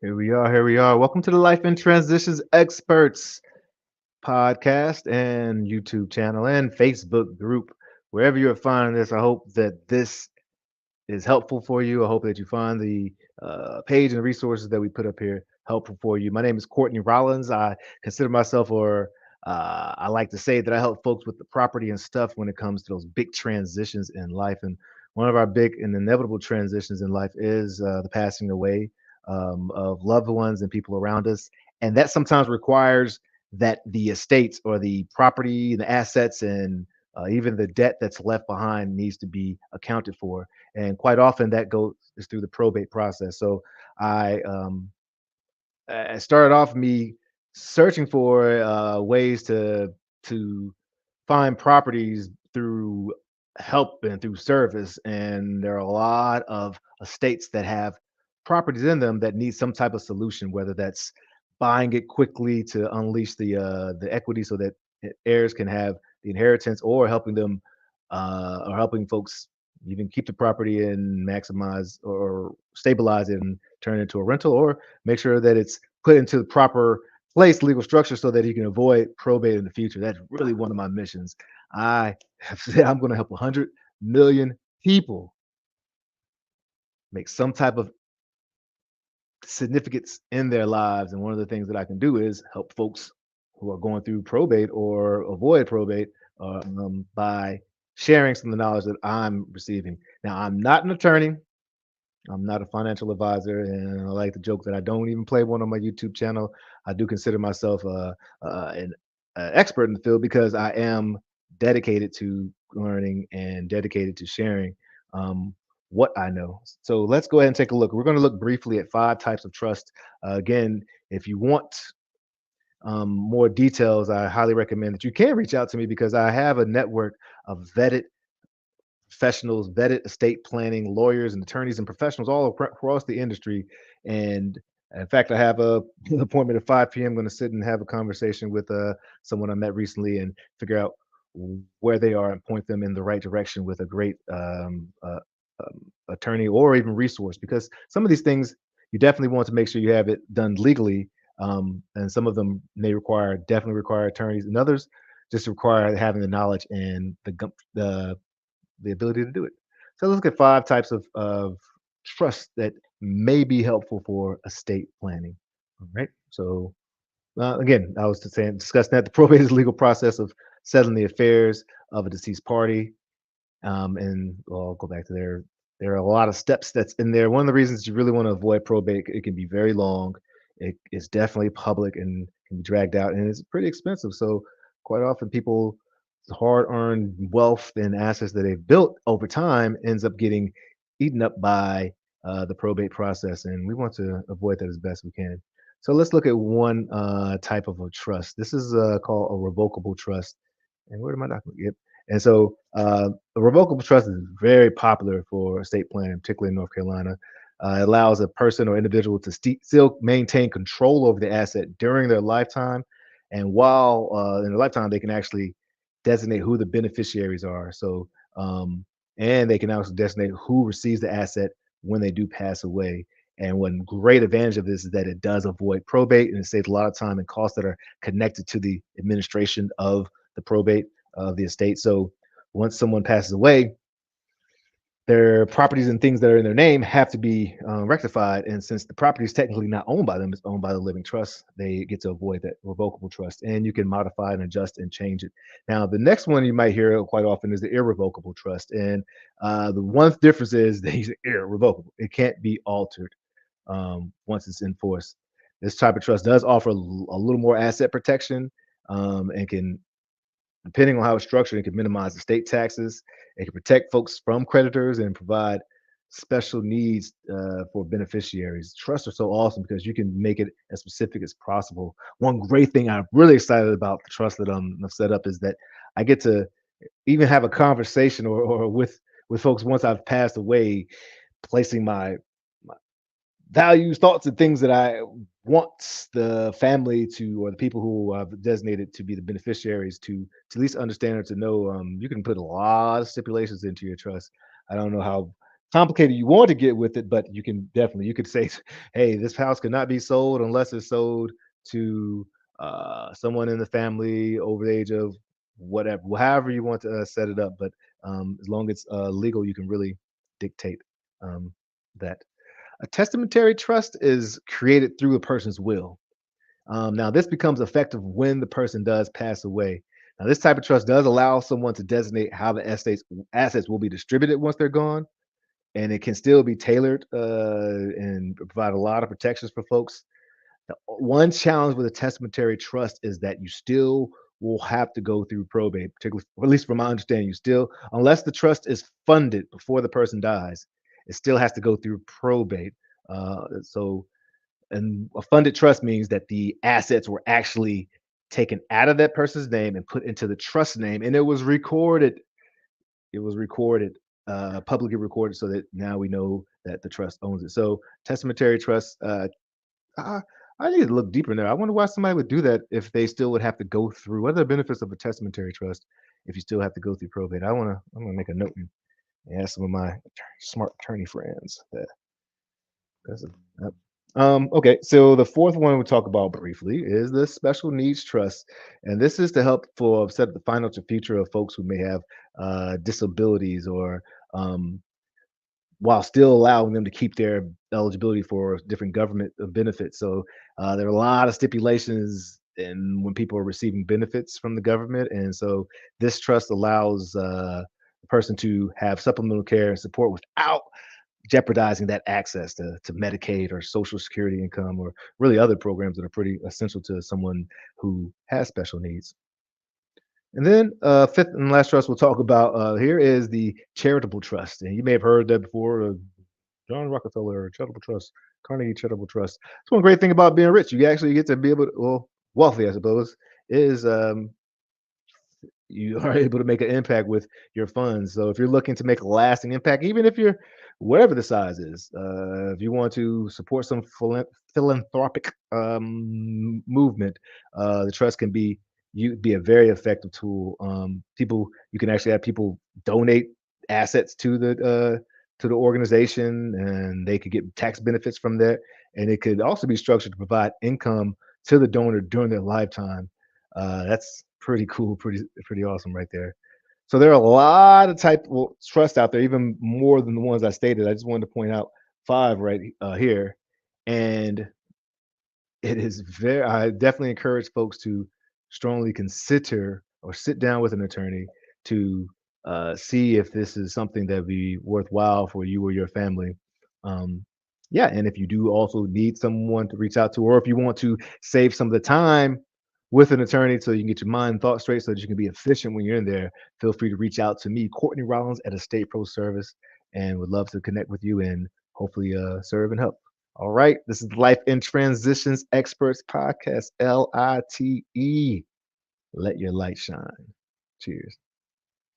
Here we are. Here we are. Welcome to the Life in Transitions Experts podcast and YouTube channel and Facebook group. Wherever you're finding this, I hope that this is helpful for you. I hope that you find the page and resources that we put up here helpful for you. My name is Courtney Rollins. I consider myself, or I like to say that I help folks with the property and stuff when it comes to those big transitions in life. And one of our big and inevitable transitions in life is the passing away of loved ones and people around us. And that sometimes requires that the estates or the property, the assets, and even the debt that's left behind needs to be accounted for, and quite often that goes is through the probate process. So I started off me searching for ways to find properties through help and through service, and there are a lot of estates that have properties in them that need some type of solution, whether that's buying it quickly to unleash the equity so that heirs can have the inheritance, or helping them or helping folks even keep the property and maximize or stabilize it and turn it into a rental, or make sure that it's put into the proper place, legal structure, so that you can avoid probate in the future. That's really one of my missions. I have said I'm going to help 100 million people make some type of significance in their lives. And one of the things that I can do is help folks who are going through probate or avoid probate by sharing some of the knowledge that I'm receiving. Now, I'm not an attorney. I'm not a financial advisor, and I like to joke that I don't even play one on my YouTube channel. I do consider myself an expert in the field because I am dedicated to learning and dedicated to sharing um, what I know. So let's go ahead and take a look. We're going to look briefly at 5 types of trust. Again, if you want more details, I highly recommend that you can reach out to me because I have a network of vetted professionals, vetted estate planning lawyers and attorneys and professionals all across the industry. And in fact, I have an appointment at 5 p.m. I'm going to sit and have a conversation with someone I met recently and figure out where they are and point them in the right direction with a great attorney or even resource. Because some of these things you definitely want to make sure you have it done legally, and some of them may definitely require attorneys, and others just require having the knowledge and the ability to do it. So let's look at 5 types of trust that may be helpful for estate planning. All right. So again, I was just saying, discussing that the probate is the legal process of settling the affairs of a deceased party. And I'll go back to there. There are a lot of steps that's in there. One of the reasons you really want to avoid probate, it can be very long. It is definitely public and can be dragged out, and it's pretty expensive. So quite often, people hard-earned wealth and assets that they've built over time ends up getting eaten up by the probate process, and we want to avoid that as best we can. So let's look at one type of a trust. This is called a revocable trust. And where did my document? Yep. And so a revocable trust is very popular for estate planning, particularly in North Carolina. It allows a person or individual to still maintain control over the asset during their lifetime. And while in their lifetime, they can actually designate who the beneficiaries are. So, and they can also designate who receives the asset when they do pass away. And one great advantage of this is that it does avoid probate, and it saves a lot of time and costs that are connected to the administration of the probate of the estate. So once someone passes away, their properties and things that are in their name have to be rectified. And since the property is technically not owned by them, it's owned by the living trust, they get to avoid that revocable trust. And you can modify and adjust and change it. Now, the next one you might hear quite often is the irrevocable trust. And the one difference is that he's irrevocable, it can't be altered once it's in force. This type of trust does offer a little more asset protection, and can, depending on how it's structured, it can minimize estate taxes. It can protect folks from creditors and provide special needs for beneficiaries. Trusts are so awesome because you can make it as specific as possible. One great thing I'm really excited about the trust that I've set up is that I get to even have a conversation or with folks once I've passed away, placing my values, thoughts, and things that I want the family to, or the people who I've designated to be the beneficiaries to at least understand or to know. You can put a lot of stipulations into your trust. I don't know how complicated you want to get with it, but you can definitely you could say, hey, this house cannot be sold unless it's sold to someone in the family over the age of whatever, however you want to set it up. But as long as it's legal, you can really dictate um, that. A testamentary trust is created through a person's will. Now, this becomes effective when the person does pass away. Now, this type of trust does allow someone to designate how the assets will be distributed once they're gone, and it can still be tailored and provide a lot of protections for folks. The one challenge with a testamentary trust is that you still will have to go through probate, particularly, or at least from my understanding, you still, unless the trust is funded before the person dies, it still has to go through probate. So and a funded trust means that the assets were actually taken out of that person's name and put into the trust name, and it was recorded. It was recorded, publicly recorded, so that now we know that the trust owns it. So testamentary trust, I, I need to look deeper in there. I wonder why somebody would do that if they still would have to go through. What are the benefits of a testamentary trust if you still have to go through probate? I'm gonna make a note and ask some of my smart attorney friends. That's okay, so the fourth one we'll talk about briefly is the special needs trust, and this is to help for set the financial future of folks who may have disabilities or while still allowing them to keep their eligibility for different government benefits. So there are a lot of stipulations and when people are receiving benefits from the government, and so this trust allows the person to have supplemental care and support without jeopardizing that access to Medicaid or Social Security income or really other programs that are pretty essential to someone who has special needs. And then fifth and last trust we'll talk about here is the charitable trust. And you may have heard that before, John Rockefeller Charitable Trust, Carnegie Charitable Trust. It's one great thing about being rich. You actually get to be able to, well, wealthy, I suppose, is you are able to make an impact with your funds. So if you're looking to make a lasting impact, even if you're whatever the size is, if you want to support some philanthropic movement, the trust can be a very effective tool. People you can actually have people donate assets to the organization, and they could get tax benefits from that. And it could also be structured to provide income to the donor during their lifetime. That's pretty cool, pretty awesome right there. So there are a lot of type of trust out there, even more than the ones I stated. I just wanted to point out five right here, and it is very. I definitely encourage folks to strongly consider or sit down with an attorney to see if this is something that would be worthwhile for you or your family. Um, yeah, and if you do also need someone to reach out to, or if you want to save some of the time with an attorney so you can get your mind and thoughts straight so that you can be efficient when you're in there, feel free to reach out to me, Courtney Rollins at Estate Pro Service, and would love to connect with you and hopefully serve and help. All right. This is Life in Transitions Experts Podcast, LITE. Let your light shine. Cheers.